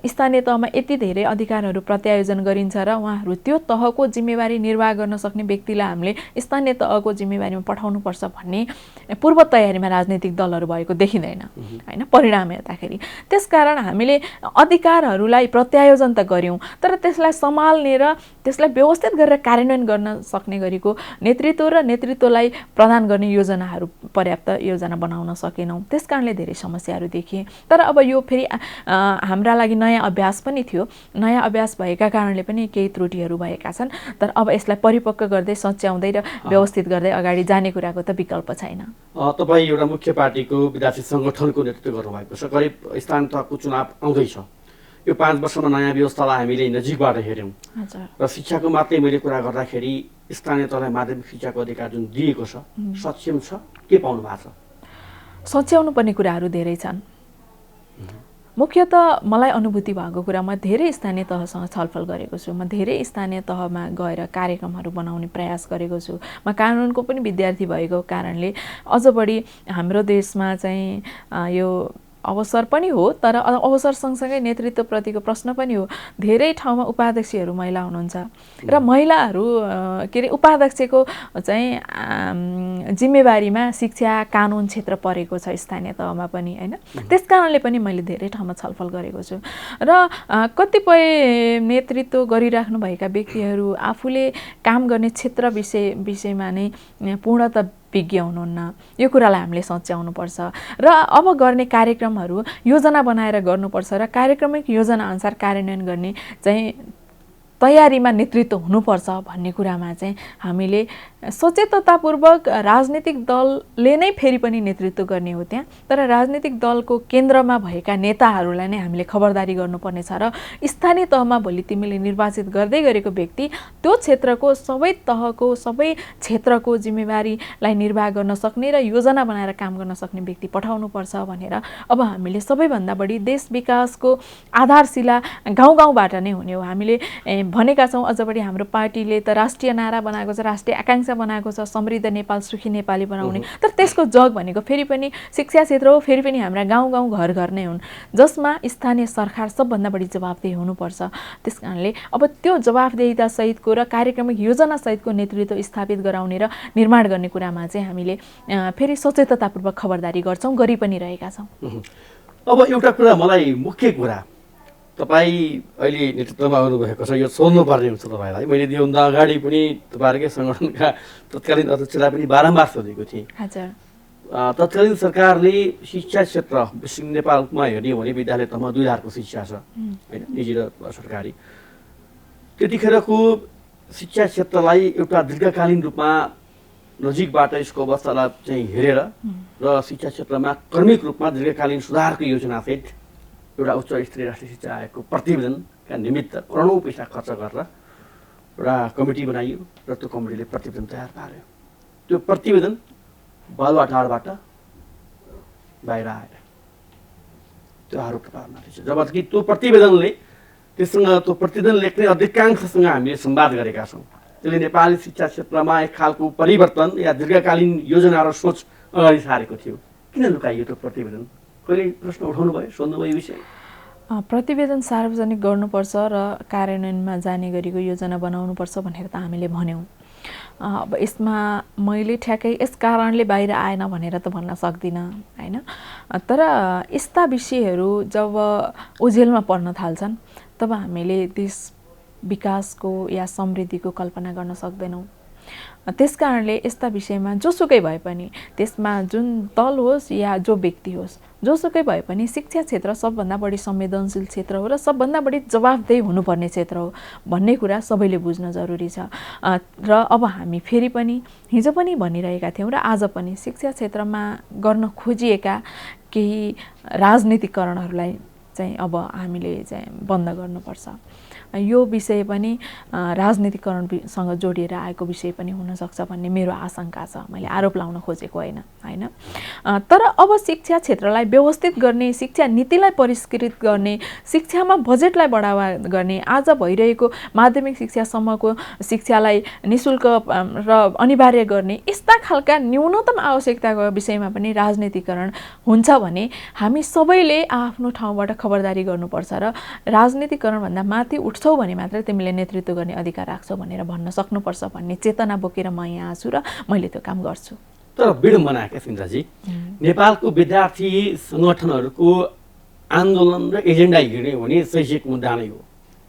स्थानीय तहमा यति धेरै अधिकारहरू प्रत्यायोजन गरिन्छ र उहाँहरू त्यो तहको जिम्मेवारी निर्वाह गर्न सक्ने व्यक्तिलाई हामीले स्थानीय तहको जिम्मेवारीमा पठाउनुपर्छ भन्ने पूर्व तयारीमा राजनीतिक दलहरू भएको देखिँदैन होइन परिणाम हेर्दाखेरि। त्यसकारण हामीले अधिकारहरूलाई प्रत्यायोजन त गऱ्यौँ, तर त्यसलाई सम्हाल्ने र त्यसलाई व्यवस्थित गरेर कार्यान्वयन गर्न सक्ने गरेको नेतृत्व र नेतृत्वलाई प्रदान गर्ने योजनाहरू पर्याप्त योजना बनाउन सकेनौँ। त्यस कारणले धेरै समस्याहरू देखिए। तर अब यो फेरि हाम्रा लागि नयाँ अभ्यास पनि थियो, नयाँ अभ्यास भएका कारणले पनि केही त्रुटिहरू भएका छन्, तर अब यसलाई परिपक्व गर्दै सच्याउँदै र व्यवस्थित गर्दै अगाडि जाने कुराको त विकल्प छैन। तपाईँ एउटा मुख्य पार्टीको विद्यार्थी सङ्गठनको नेतृत्व गर्नुभएको छ, करिब स्थानीय तहको चुनाव आउँदैछ। यो 5 वर्षमा नयाँ व्यवस्थालाई हामीले नजिकबाट हेऱ्यौँ र शिक्षाको मात्रै मैले कुरा गर्दाखेरि स्थानीय तहलाई माध्यमिक शिक्षाको अधिकार जुन दिएको छ सक्षम छ के पाउनु भएको छ? सच्याउनु पर्ने कुराहरू धेरै छन्। मुख्यतः मलाई अनुभूति भएको कुरा म धेरै स्थानीय तहसँग छलफल गरेको छु। म धेरै स्थानीय तहमा गएर कार्यक्रमहरू बनाउने प्रयास गरेको छु। म कानुनको पनि विद्यार्थी भएको कारणले अझ बढी हाम्रो देशमा चाहिँ यो अवसर पनि हो, तर अवसर सँगसँगै नेतृत्वप्रतिको प्रश्न पनि हो। धेरै ठाउँमा उपाध्यक्षहरू महिला हुनुहुन्छ र महिलाहरू के अरे उपाध्यक्षको चाहिँ जिम्मेवारीमा शिक्षा कानुन क्षेत्र परेको छ स्थानीय तहमा पनि, होइन। त्यस कारणले पनि मैले धेरै ठाउँमा छलफल गरेको छु र कतिपय नेतृत्व गरिराख्नुभएका व्यक्तिहरू आफूले काम गर्ने क्षेत्र विषयमा नै पूर्णतः विज्ञ हुनुहुन्न। यो कुरालाई हामीले सच्याउनुपर्छ र अब गर्ने कार्यक्रमहरू योजना बनाएर गर्नुपर्छ र कार्यक्रमिक योजनाअनुसार कार्यान्वयन गर्ने चाहिँ तयारीमा नेतृत्व हुनुपर्छ भन्ने कुरामा चाहिँ हामीले सचेततापूर्वक राजनीतिक दलले नै फेरि पनि नेतृत्व गर्ने हो त्यहाँ, तर राजनीतिक दलको केन्द्रमा भएका नेताहरूलाई नै हामीले खबरदारी गर्नुपर्ने छ र स्थानीय तहमा भोलि तिमीले निर्वाचित गर्दै गरेको व्यक्ति त्यो क्षेत्रको सबै तहको सबै क्षेत्रको जिम्मेवारीलाई निर्वाह गर्न सक्ने र योजना बनाएर काम गर्न सक्ने व्यक्ति पठाउनुपर्छ भनेर अब हामीले सबैभन्दा बढी देश विकासको आधारशिला गाउँ गाउँबाट नै हुने हो। हामीले भनेका छौँ, अझ बढी हाम्रो पार्टीले त राष्ट्रिय नारा बनाएको छ, राष्ट्रिय आकांक्षा बनाएको छ, समृद्ध नेपाल सुखी नेपाली बनाउने, तर त्यसको जग भनेको फेरि पनि शिक्षा क्षेत्र हो, फेरि पनि हाम्रा गाउँ गाउँ घर घर नै हुन्, जसमा स्थानीय सरकार सबभन्दा बढी जवाफदेही हुनुपर्छ। त्यस कारणले अब त्यो जवाफदेहिता सहितको र कार्यक्रमिक योजना सहितको नेतृत्व स्थापित गराउने र निर्माण गर्ने कुरामा चाहिँ हामीले फेरि सचेततापूर्वक खबरदारी गर्छौँ, गरि पनि रहेका छौँ। अब एउटा कुरा मलाई मुख्य कुरा, तपाईँ अहिले नेतृत्वमा आउनुभएको छ, यो सोध्नुपर्ने हुन्छ तपाईँलाई। मैले योभन्दा अगाडि पनि तपाईँहरूकै सङ्गठनका तत्कालीन अध्यक्षलाई पनि बारम्बार सोधेको थिएँ। हजुर, तत्कालीन सरकारले शिक्षा क्षेत्र नेपालमा हेर्ने हो भने विद्यालय तहमा दुई धारको शिक्षा छ, होइन, निजी र सरकारी। त्यतिखेरको शिक्षा क्षेत्रलाई एउटा दीर्घकालीन रूपमा नजिकबाट यसको अवस्थालाई चाहिँ हेरेर र शिक्षा क्षेत्रमा क्रमिक रूपमा दीर्घकालीन सुधारको योजनासहित एउटा उच्च स्तरीय राष्ट्रिय शिक्षा आयोगको प्रतिवेदनका निमित्त करोडौँ पैसा खर्च गरेर एउटा कमिटी बनाइयो र त्यो कमिटीले प्रतिवेदन तयार पार्यो। त्यो प्रतिवेदन बालुवाटारबाट बाहिर आएर त्यो आरोप तपाईँहरूमाथि छ, जबकि त्यो प्रतिवेदनले त्यो प्रतिवेदन लेख्ने अधिकांशसँग हामीले संवाद गरेका छौँ। त्यसले नेपाली शिक्षा क्षेत्रमा एक खालको परिवर्तन या दीर्घकालीन योजना र सोच अगाडि सारेको थियो। किन लुकाइयो त्यो प्रतिवेदन? कहिले प्रश्न उठाउनु भयो, सोध्नुभयो यो विषय? प्रतिवेदन सार्वजनिक गर्नुपर्छ र कार्यान्वयनमा जाने गरेको योजना बनाउनुपर्छ भनेर त हामीले भन्यौँ। अब यसमा मैले ठ्याक्कै यस कारणले बाहिर आएन भनेर त भन्न सक्दिनँ, होइन। तर यस्ता विषयहरू जब ओझेलमा पर्न थाल्छन् तब हामीले देश विकासको या समृद्धिको कल्पना गर्न सक्दैनौँ। त्यस कारणले यस्ता विषयमा जोसुकै भए पनि, त्यसमा जुन दल होस् या जो व्यक्ति होस्, जोसुकै भए पनि शिक्षा क्षेत्र सबभन्दा बढी संवेदनशील क्षेत्र हो र सबभन्दा बढी जवाफदेही हुनुपर्ने क्षेत्र हो भन्ने कुरा सबैले बुझ्न जरुरी छ। र अब हामी फेरि पनि हिजो पनि भनिरहेका थियौँ र आज पनि शिक्षा क्षेत्रमा गर्न खोजिएका केही राजनीतिकरणहरूलाई चाहिँ अब हामीले चाहिँ बन्द गर्नुपर्छ। यो विषय पनि राजनीतिकरणसँग जोडिएर आएको विषय पनि हुनसक्छ भन्ने मेरो आशंका छ। मैले आरोप लाउन खोजेको होइन, होइन। तर अब शिक्षा क्षेत्रलाई व्यवस्थित गर्ने, शिक्षा नीतिलाई परिष्कृत गर्ने, शिक्षामा बजेटलाई बढावा गर्ने, आज भइरहेको माध्यमिक शिक्षासम्मको शिक्षालाई निःशुल्क र अनिवार्य गर्ने, यस्ता खालका न्यूनतम आवश्यकताको विषयमा पनि राजनीतिकरण हुन्छ भने हामी सबैले आफ्नो ठाउँबाट खबरदारी गर्नुपर्छ र राजनीतिकरणभन्दा माथि उठ्छौ भने मात्र तिमीले नेतृत्व गर्ने अधिकार राख्छौ भनेर भन्न सक्नुपर्छ भन्ने चेतना बोकेर म यहाँ छु र मैले त्यो काम गर्छु। तर विडम्बना के सिन्जाजी, नेपालको विद्यार्थी सङ्गठनहरूको आन्दोलन र एजेन्डा हेर्ने हो भने शैक्षिक मुद्दा नै हो।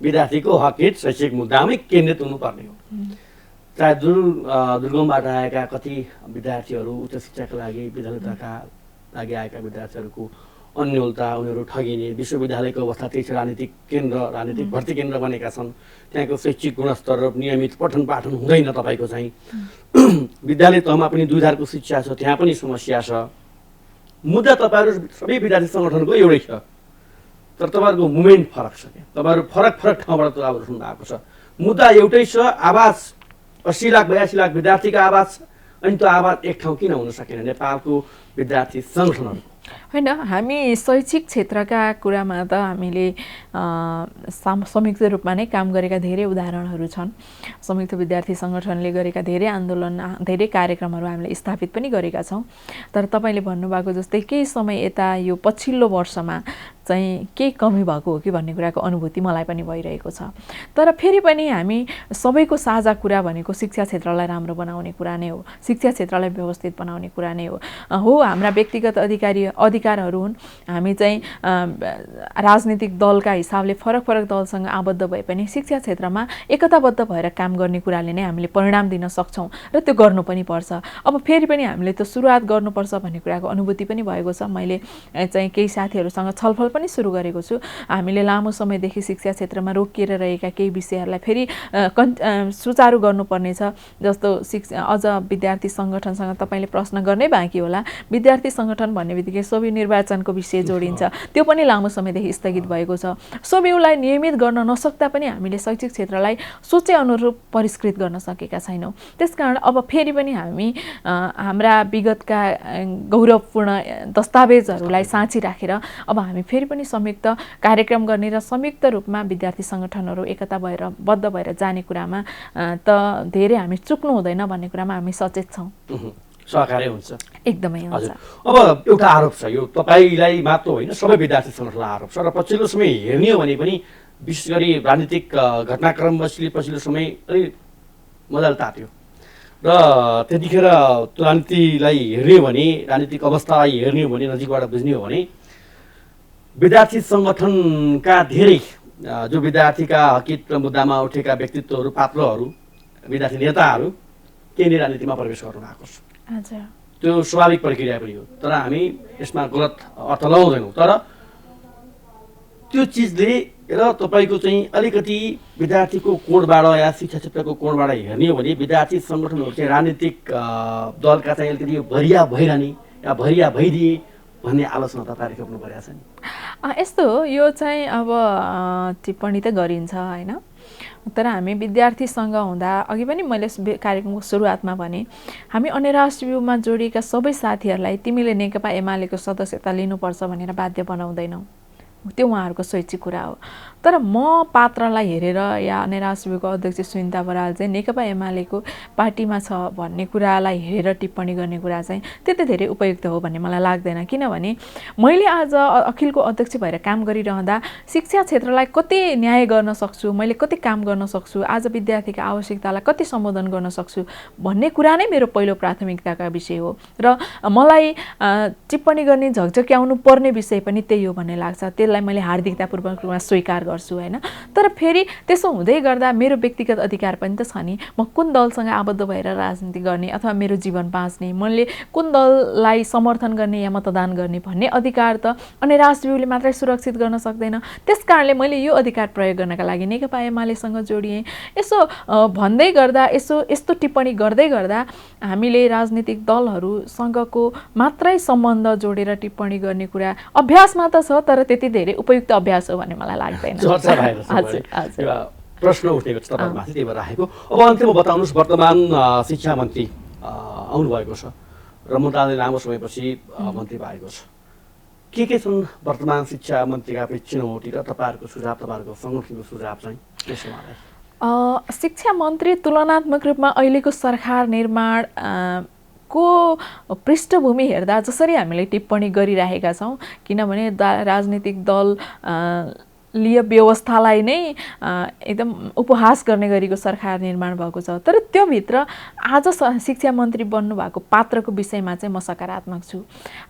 विद्यार्थीको हक हित शैक्षिक मुद्दामै केन्द्रित हुनुपर्ने हो। चाहे दुर्गमबाट आएका कति विद्यार्थीहरू उच्च शिक्षाका लागि, विद्यालयका लागि आएका विद्यार्थीहरूको अन्यलता, उनीहरू ठगिने, विश्वविद्यालयको अवस्था त्यही छ, राजनीतिक केन्द्र, राजनीतिक भर्ती केन्द्र बनेका छन्। त्यहाँको शैक्षिक गुणस्तर र नियमित पठन पाठन हुँदैन। तपाईँको चाहिँ विद्यालय तहमा पनि दुई धारको शिक्षा छ, त्यहाँ पनि समस्या छ। मुद्दा तपाईँहरू सबै विद्यार्थी सङ्गठनको एउटै छ, तर तपाईँहरूको मुभमेन्ट फरक छ। तपाईँहरू फरक फरक ठाउँबाट त्यो आवाज उठाउनु भएको छ। मुद्दा एउटै छ, आवाज 80 लाख 82 लाख विद्यार्थीको आवाज, अनि त्यो आवाज एक ठाउँ किन हुन सकेन? नेपालको विद्यार्थी सङ्गठनहरू? होइन, हामी शैक्षिक क्षेत्रका कुरामा त हामीले संयुक्त रूपमा नै काम गरेका धेरै उदाहरणहरू छन्। संयुक्त विद्यार्थी सङ्गठनले गरेका धेरै आन्दोलन, धेरै कार्यक्रमहरू हामीले स्थापित पनि गरेका छौँ। तर तपाईँले भन्नुभएको जस्तै केही समय यता यो पछिल्लो वर्षमा चाहिँ केही कमी भएको हो कि भन्ने कुराको अनुभूति मलाई पनि भइरहेको छ। तर फेरि पनि हामी सबैको साझा कुरा भनेको शिक्षा क्षेत्रलाई राम्रो बनाउने कुरा नै हो, शिक्षा क्षेत्रलाई व्यवस्थित बनाउने कुरा नै हो। हाम्रा व्यक्तिगत अधिकारहरू हुन्। हामी चाहिँ राजनीतिक दलका हिसाबले फरक फरक दलसँग आबद्ध भए पनि शिक्षा क्षेत्रमा एकताबद्ध भएर काम गर्ने कुराले नै हामीले परिणाम दिन सक्छौँ र त्यो गर्नु पनि पर्छ। अब फेरि पनि हामीले त्यो सुरुवात गर्नुपर्छ भन्ने कुराको अनुभूति पनि भएको छ। मैले चाहिँ केही साथीहरूसँग छलफल पनि सुरु गरेको छु। हामीले लामो समयदेखि शिक्षा क्षेत्रमा रोकिएर रहेका केही विषयहरूलाई फेरि सुचारू गर्नुपर्नेछ। जस्तो अझ विद्यार्थी सङ्गठनसँग तपाईँले प्रश्न गर्नै बाँकी होला। विद्यार्थी सङ्गठन भन्ने बित्तिकै सोभि निर्वाचनको विषय जोडिन्छ, त्यो पनि लामो समयदेखि स्थगित भएको छ। सोभ्यूलाई नियमित गर्न नसक्दा पनि हामीले शैक्षिक क्षेत्रलाई सोचे अनुरूप परिष्कृत गर्न सकेका छैनौँ। त्यसकारण अब फेरि पनि हामी हाम्रा विगतका गौरवपूर्ण दस्तावेजहरूलाई साँची राखेर अब हामी फेरि पनि संयुक्त कार्यक्रम गर्ने र संयुक्त रूपमा विद्यार्थी सङ्गठनहरू एकता भएर बद्ध भएर जाने कुरामा त धेरै हामी चुक्नु हुँदैन भन्ने कुरामा हामी सचेत छौँ। सहकार्य हुन्छ, एकदमै हुन्छ। अब एउटा आरोप छ, यो तपाईँलाई मात्र होइन सबै विद्यार्थी सङ्गठनलाई आरोप छ र पछिल्लो समय हेर्ने हो भने पनि विशेष गरी राजनीतिक घटनाक्रम पछिल्लो समय अलिक मजाले तात्यो र त्यतिखेर त्यो राजनीतिलाई हेर्ने हो भने, राजनीतिक अवस्थालाई हेर्ने हो भने, नजिकबाट बुझ्ने हो भने विद्यार्थी सङ्गठनका धेरै जो विद्यार्थीका हकित र मुद्दामा उठेका व्यक्तित्वहरू, पात्रहरू, विद्यार्थी नेताहरू केही राजनीतिमा प्रवेश गर्नु भएको छ। त्यो स्वाभाविक प्रक्रिया पनि हो, तर हामी यसमा गलत अर्थ लगाउँदैनौँ। तर त्यो चिजले र तपाईँको चाहिँ अलिकति विद्यार्थीको कोणबाट या शिक्षा क्षेत्रको कोणबाट हेर्ने हो भने विद्यार्थी सङ्गठनहरू चाहिँ राजनीतिक दलका चाहिँ अलिकति भरिया भइरहने या भरिया भइदिए भन्ने आलोचना तपाईँले गर्नु परेको छ नि। यस्तो हो, यो चाहिँ अब टिप्पणी त गरिन्छ होइन, तर हामी विद्यार्थीसँग हुँदा अघि पनि मैले कार्यक्रमको सुरुवातमा भने हामी अन्य राष्ट्रव्यूहमा जोडिएका सबै साथीहरूलाई तिमीले नेकपा एमालेको सदस्यता लिनुपर्छ भनेर बाध्य बनाउँदैनौँ, त्यो उहाँहरूको स्वैच्छिक कुरा हो। तर म पात्रलाई हेरेर या अन्य राष्ट्रव्यूहको अध्यक्ष सुनिता बराल चाहिँ नेकपा एमालेको पार्टीमा छ भन्ने कुरालाई हेरेर टिप्पणी गर्ने कुरा चाहिँ त्यति धेरै उपयुक्त हो भन्ने मलाई लाग्दैन। किनभने मैले आज अखिलको अध्यक्ष भएर काम गरिरहँदा शिक्षा क्षेत्रलाई कति न्याय गर्न सक्छु, मैले कति काम गर्न सक्छु, आज विद्यार्थीका आवश्यकतालाई कति सम्बोधन गर्न सक्छु भन्ने कुरा नै मेरो पहिलो प्राथमिकताका विषय हो र मलाई टिप्पणी गर्ने झकझक्याउनु पर्ने विषय पनि त्यही हो भन्ने लाग्छ। त्यसलाई मैले हार्दिकतापूर्वक रूपमा स्वीकार गर्छु होइन। तर फेरि त्यसो हुँदै गर्दा मेरो व्यक्तिगत अधिकार पनि त छ नि, म कुन दलसँग आबद्ध भएर राजनीति गर्ने अथवा मेरो जीवन बाँच्ने, मैले कुन दललाई समर्थन गर्ने या मतदान गर्ने भन्ने अधिकार त अन्य राष्ट्रव्यूहले मात्रै सुरक्षित गर्न सक्दैन। त्यसकारणले मैले यो अधिकार प्रयोग गर्नका लागि नेकपा एमालेसँग जोडिएँ। यसो भन्दै गर्दा, यस्तो टिप्पणी गर्दै गर्दा हामीले राजनीतिक दलहरूसँगको मात्रै सम्बन्ध जोडेर टिप्पणी गर्ने कुरा अभ्यासमा त छ, तर त्यति धेरै उपयुक्त अभ्यास हो भन्ने मलाई लाग्दैन। प्रश्न उठेको छ तपाईँमाथि, त्यही भएर राखेको। अब अन्त्यमा बताउनुहोस्, वर्तमान शिक्षा मन्त्री आउनुभएको छ र मन्त्रालय लामो समयपछि मन्त्री भएको छ, के छन् वर्तमान शिक्षा मन्त्रीका चुनौती र तपाईँहरूको सुझाव, तपाईँहरूको सङ्गठनको सुझाव चाहिँ के? शिक्षा मन्त्री तुलनात्मक रूपमा अहिलेको सरकार निर्माण को पृष्ठभूमि हेर्दा जसरी हामीले टिप्पणी गरिरहेका छौँ, किनभने राजनीतिक दल लीय व्यवस्थालाई नै एकदम उपहास गर्ने गरेको सरकार निर्माण भएको छ। तर त्योभित्र आज शिक्षा मन्त्री बन्नुभएको पात्रको विषयमा चाहिँ म सकारात्मक छु।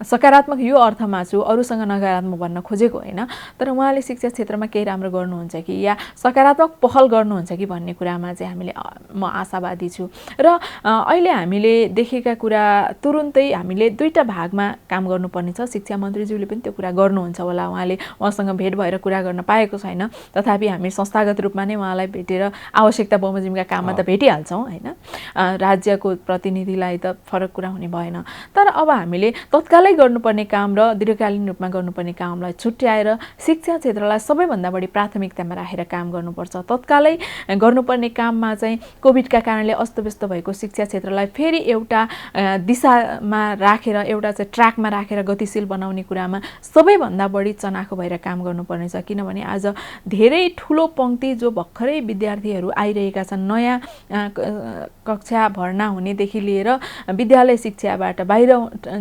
सकारात्मक यो अर्थमा छु, अरूसँग नकारात्मक भन्न खोजेको होइन, तर उहाँले शिक्षा क्षेत्रमा केही राम्रो गर्नुहुन्छ कि या सकारात्मक पहल गर्नुहुन्छ कि भन्ने कुरामा चाहिँ म आशावादी छु। र अहिले हामीले देखेका कुरा तुरुन्तै हामीले दुईटा भागमा काम गर्नुपर्ने छ। शिक्षा मन्त्रीज्यूले पनि त्यो कुरा गर्नुहुन्छ होला, उहाँसँग भेट भएर कुरा गर्न पाएको छैन, तथापि हामी संस्थागत रूपमा नै उहाँलाई भेटेर आवश्यकता बमोजिमका काममा त भेटिहाल्छौँ होइन। राज्यको प्रतिनिधिलाई त फरक कुरा हुने भएन। तर अब हामीले तत्कालै गर्नुपर्ने काम र दीर्घकालीन रूपमा गर्नुपर्ने कामलाई छुट्याएर शिक्षा क्षेत्रलाई सबैभन्दा बढी प्राथमिकतामा राखेर काम गर्नुपर्छ। तत्कालै गर्नुपर्ने काममा चाहिँ कोभिडका कारणले अस्तव्यस्त भएको शिक्षा क्षेत्रलाई फेरि एउटा दिशामा राखेर, एउटा चाहिँ ट्र्याकमा राखेर गतिशील बनाउने कुरामा सबैभन्दा बढी चनाखो भएर काम गर्नुपर्ने छ। किनभने आज धेरै ठुलो पङ्क्ति जो भर्खरै विद्यार्थीहरू आइरहेका छन्, नयाँ कक्षा भर्ना हुनेदेखि लिएर विद्यालय शिक्षाबाट बाहिर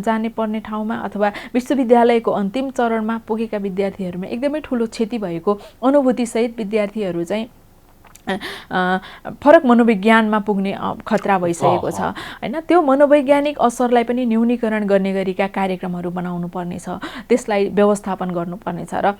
जाने पर्ने ठाउँमा अथवा विश्वविद्यालयको अन्तिम चरणमा पुगेका विद्यार्थीहरूमा एकदमै ठुलो क्षति भएको अनुभूतिसहित विद्यार्थीहरू चाहिँ फरक मनोविज्ञानमा पुग्ने खतरा भइसकेको छ होइन। त्यो मनोवैज्ञानिक असरलाई पनि न्यूनीकरण गर्ने गरीका कार्यक्रमहरू बनाउनु पर्नेछ, त्यसलाई व्यवस्थापन गर्नुपर्नेछ र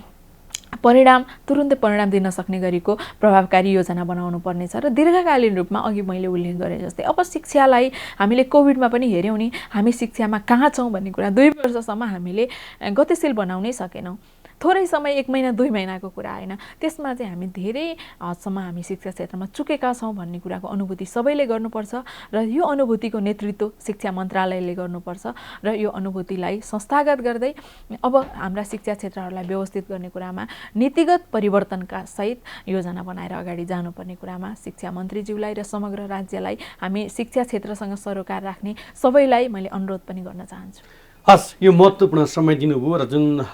तुरुन्तै परिणाम दिन सक्ने गरीको प्रभावकारी योजना बनाउनु पर्नेछ। र दीर्घकालीन रूपमा अघि मैले उल्लेख गरेँ जस्तै अब शिक्षालाई हामीले कोभिडमा पनि हेऱ्यौँ नि, हामी शिक्षामा कहाँ छौँ भन्ने कुरा 2 वर्षसम्म हामीले गतिशील बनाउनै सकेनौँ। थोरै समय 1 महिना 2 महिनाको कुरा होइन, त्यसमा चाहिँ हामी धेरै हदसम्म हामी शिक्षा क्षेत्रमा चुकेका छौँ भन्ने कुराको अनुभूति सबैले गर्नुपर्छ र यो अनुभूतिको नेतृत्व शिक्षा मन्त्रालयले गर्नुपर्छ र यो अनुभूतिलाई संस्थागत गर्दै अब हाम्रा शिक्षा क्षेत्रहरूलाई व्यवस्थित गर्ने कुरामा नीतिगत परिवर्तनका सहित योजना बनाएर अगाडि जानुपर्ने कुरामा शिक्षा मन्त्रीज्यूलाई र समग्र राज्यलाई, हामी शिक्षा क्षेत्रसँग सरोकार राख्ने सबैलाई मैले अनुरोध पनि गर्न चाहन्छु। हस्, यो महत्त्वपूर्ण समय दिनुभयो र जुन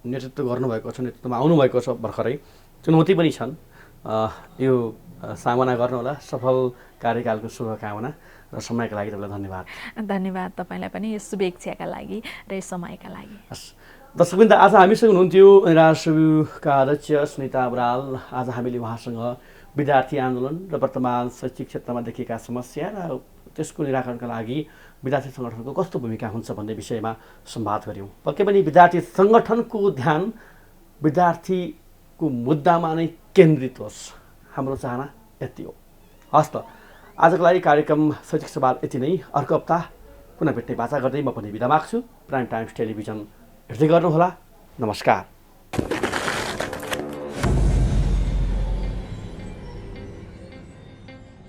नेतृत्व गर्नुभएको छ, नेतृत्वमा आउनुभएको छ भर्खरै, चुनौती पनि छन्, यो सामना गर्नुहोला। सफल कार्यकालको शुभकामना र समयका लागि तपाईँलाई धन्यवाद। धन्यवाद तपाईँलाई पनि यो शुभेच्छाका लागि र यो समयका लागि। हस्, दर्शकवृन्द, आज हामीसँग हुनुहुन्थ्यो राष्ट्रका अध्यक्ष सुनिता बराल। आज हामीले उहाँसँग विद्यार्थी आन्दोलन र वर्तमान शैक्षिक क्षेत्रमा देखिएका समस्या र त्यसको निराकरणका लागि विद्यार्थी सङ्गठनको कस्तो भूमिका हुन्छ भन्ने विषयमा संवाद गऱ्यौँ। पक्कै पनि विद्यार्थी सङ्गठनको ध्यान विद्यार्थीको मुद्दामा नै केन्द्रित होस्, हाम्रो चाहना यति हो। हस् त, आजको लागि कार्यक्रम शैक्षिक सवाल यति नै। अर्को हप्ता पुनः भेट्ने बाचा गर्दै म पनि बिदा माग्छु। प्राइम टाइम्स टेलिभिजन हेर्दै गर्नुहोला। नमस्कार।